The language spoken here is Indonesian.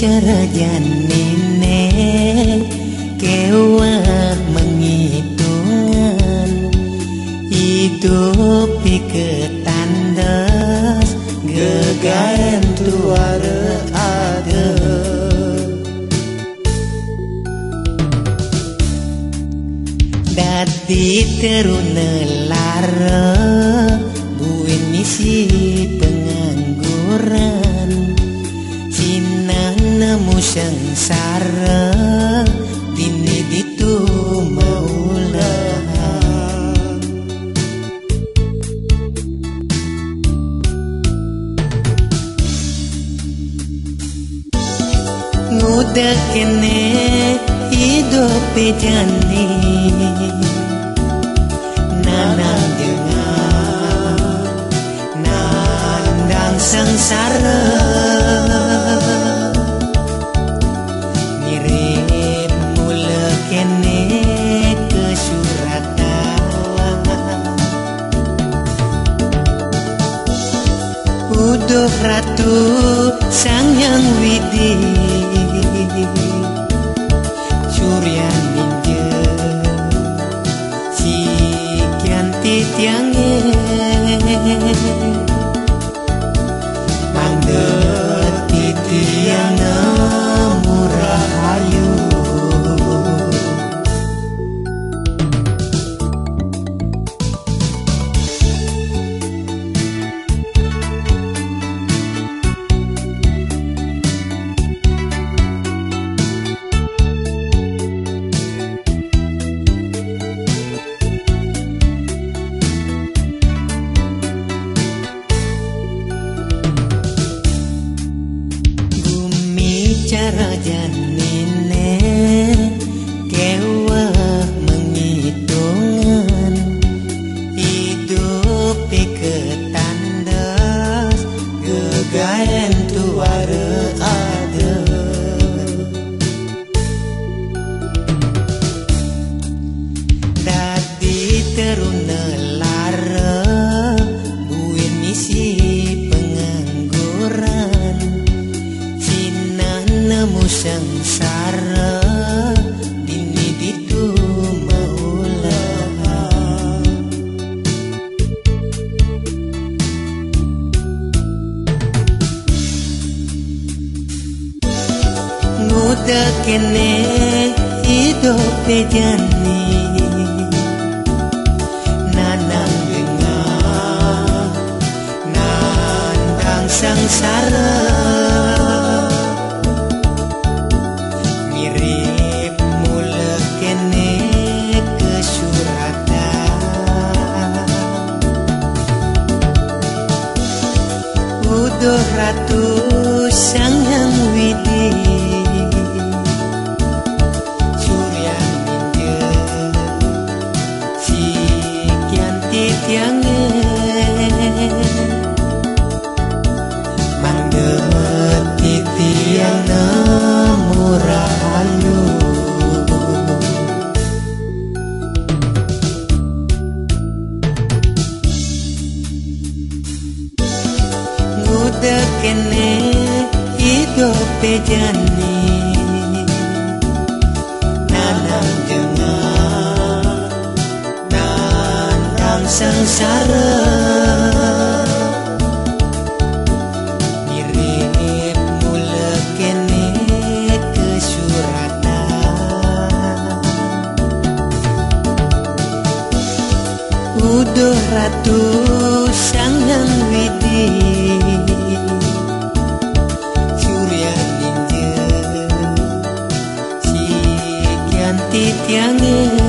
Cara janine kewah menghitungan hidup ketandas gegayan tuara ada dadi teruna lara buin misi pengangguran nemu sengsara dini ditu maulah ngudak kene hidup jani nanang dengan nandang sengsara Uduh ratu sang yang widi Surya ninja si kianti tiangnya Mangdet titiana murah ayu cara janine kewah menghitungan hidup ketandas gegayan tuara ada dadi teruna lara buin misi pengangguran nemu sengsara dini ditu maulah ngudak kene hidup jani nanang dengan nandang sengsara Uduh ratu sang yang widi Surya ninja si kianti tiangnya Mangget titiana murah ayu Udah kene hidup jani nanang dengan nandang sengsara mirip mula kene kesuratan Uduh ratu sang yang widi Surya ninja si kianti tiangnya